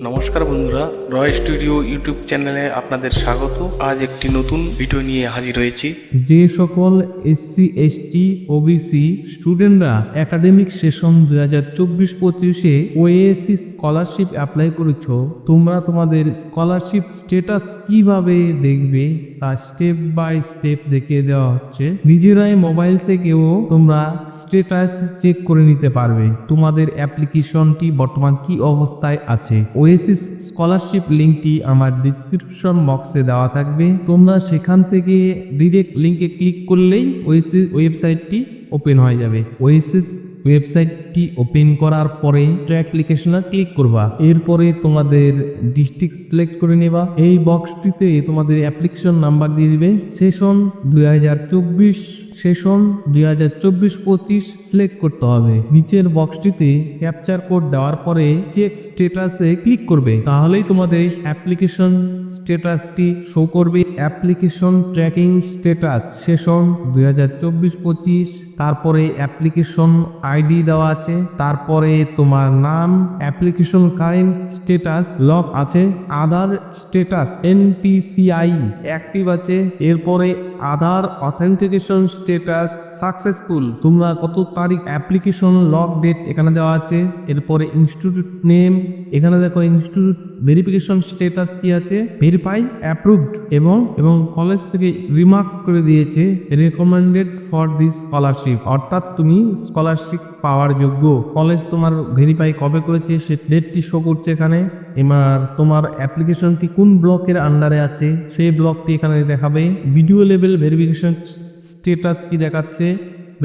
নমস্কার বন্ধুরা, রয় studio YouTube চ্যানেলে আপনাদের স্বাগত। আজ একটি নতুন ভিডিও নিয়ে হাজির হয়েছি। যে সকল এসসি এসটি ওবিসি স্টুডেন্টরা একাডেমিক সেশন 2024-25-এ ওএসসি স্কলারশিপ অ্যাপ্লাই করেছো, তোমরা তোমাদের স্কলারশিপ স্ট্যাটাস কিভাবে দেখবে তা স্টেপ বাই স্টেপ দেখিয়ে দেওয়া হচ্ছে। নিজেরাই মোবাইল থেকেও তোমরা স্ট্যাটাস চেক করে নিতে পারবে তোমাদের অ্যাপ্লিকেশনটি বর্তমান কি অবস্থায় আছে। ওএসসি স্কলারশিপ লিঙ্কটি আমার ডিসক্রিপশন বক্সে দেওয়া থাকবে, তোমরা সেখান থেকে ডিরেক্ট লিঙ্কে ক্লিক করলেই ওএসসি ওয়েবসাইটটি ওপেন হয়ে যাবে। ওএসসি ওয়েবসাইটটি ওপেন করার পরে ট্র্যাক অ্যাপ্লিকেশনে ক্লিক করবা, এরপরে তোমাদের ডিস্ট্রিক্ট সিলেক্ট করে নেবা। এই বক্সটিতে তোমাদের অ্যাপ্লিকেশন নাম্বার দিয়ে দিবে। সেশন 2024 সেশন 2024-25 সিলেক্ট করতে হবে। নিচের বক্সটিতে ক্যাপচার কোড দেওয়ার পরে চেক স্ট্যাটাসে ক্লিক করবে, তাহলেই তোমাদের অ্যাপ্লিকেশন স্ট্যাটাসটি শো করবে। অ্যাপ্লিকেশন ট্র্যাকিং স্ট্যাটাস সেশন 2024-25, তারপরে অ্যাপ্লিকেশন আইডি দেওয়া আছে, তারপরে তোমার নাম, অ্যাপ্লিকেশন কারেন্ট স্ট্যাটাস লক আছে, আধার স্ট্যাটাস এনপিসিআই অ্যাক্টিভ আছে, এরপরে আধার অথেন্টিকেশন স্ট্যাটাস সাকসেসফুল, তোমরা কত তারিখ অ্যাপ্লিকেশন লক ডেট এখানে দেওয়া আছে। এরপরে ইনস্টিটিউট নেম এখানে দেখো, ইনস্টিটিউট ভেরিফিকেশন স্ট্যাটাস কি আছে, ভেরিফাই অ্যাপ্রুভড, এবং কলেজ থেকে রিমার্ক করে দিয়েছে রেকমেন্ডেড ফর দিস স্কলারশিপ, অর্থাৎ তুমি স্কলারশিপ পাওয়ার যোগ্য। কলেজ তোমার ভেরিফাই কবে করেছে সে ডেটটি শো করছে এখানে। এবার তোমার অ্যাপ্লিকেশনটি কোন ব্লকের আন্ডারে আছে সেই ব্লকটি এখানে দেখাবে। ভিডিও লেভেল ভেরিফিকেশন স্ট্যাটাস কি দেখাচ্ছে,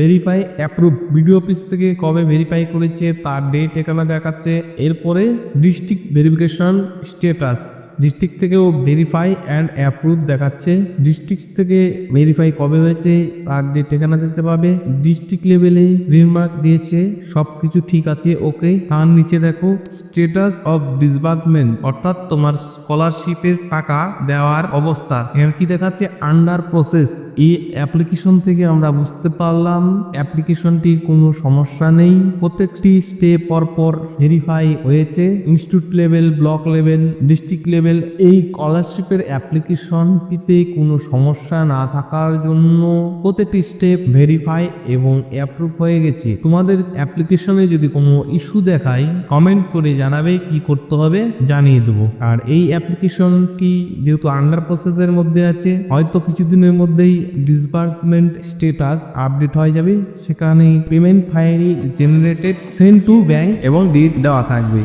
ভেরিফাই অ্যাপ্রুভ, ভিডিও অফিস থেকে কবে ভেরিফাই করেছে তার ডেট এখানে দেখাচ্ছে। এরপরে ডিস্ট্রিক্ট ভেরিফিকেশন স্ট্যাটাস, ডিস্ট্রিক্ট থেকেও ভেরিফাই অ্যান্ড অ্যাপ্রুভ দেখাচ্ছে। ডিস্ট্রিক্ট থেকে ভেরিফাই কবে হয়েছে তার ডেট এখানে দেখতে পাবে। ডিস্ট্রিক্ট লেভেলে রিমার্ক দিয়েছে, সব কিছু ঠিক আছে, ওকে। তার নিচে দেখো স্ট্যাটাস অফ ডিসবার্সমেন্ট, অর্থাৎ তোমার স্কলারশিপের টাকা দেওয়ার অবস্থা এখানে কি দেখাচ্ছে, আন্ডার প্রসেস। এই অ্যাপ্লিকেশন থেকে আমরা বুঝতে পারলাম অ্যাপ্লিকেশনটির কোনো সমস্যা নেই, প্রত্যেকটি স্টেপ পর ভেরিফাই হয়েছে। Institute level, block level, district level, এই স্কলারশিপের অ্যাপ্লিকেশনটিতে কোনো সমস্যা না থাকার জন্য প্রত্যেকটি স্টেপ ভেরিফাই এবং অ্যাপ্রুভ হয়ে গেছে। তোমাদের অ্যাপ্লিকেশনে যদি কোনো ইস্যু দেখায় কমেন্ট করে জানাবে, কি করতে হবে জানিয়ে দেবো। আর এই অ্যাপ্লিকেশনটি যেহেতু আন্ডার প্রসেসের মধ্যে আছে, হয়তো কিছুদিনের মধ্যেই ডিসবার্সমেন্ট স্ট্যাটাস আপডেট হয়ে যাবে, সেখানে payment file generated send to bank এবং ডেট দেওয়া থাকবে।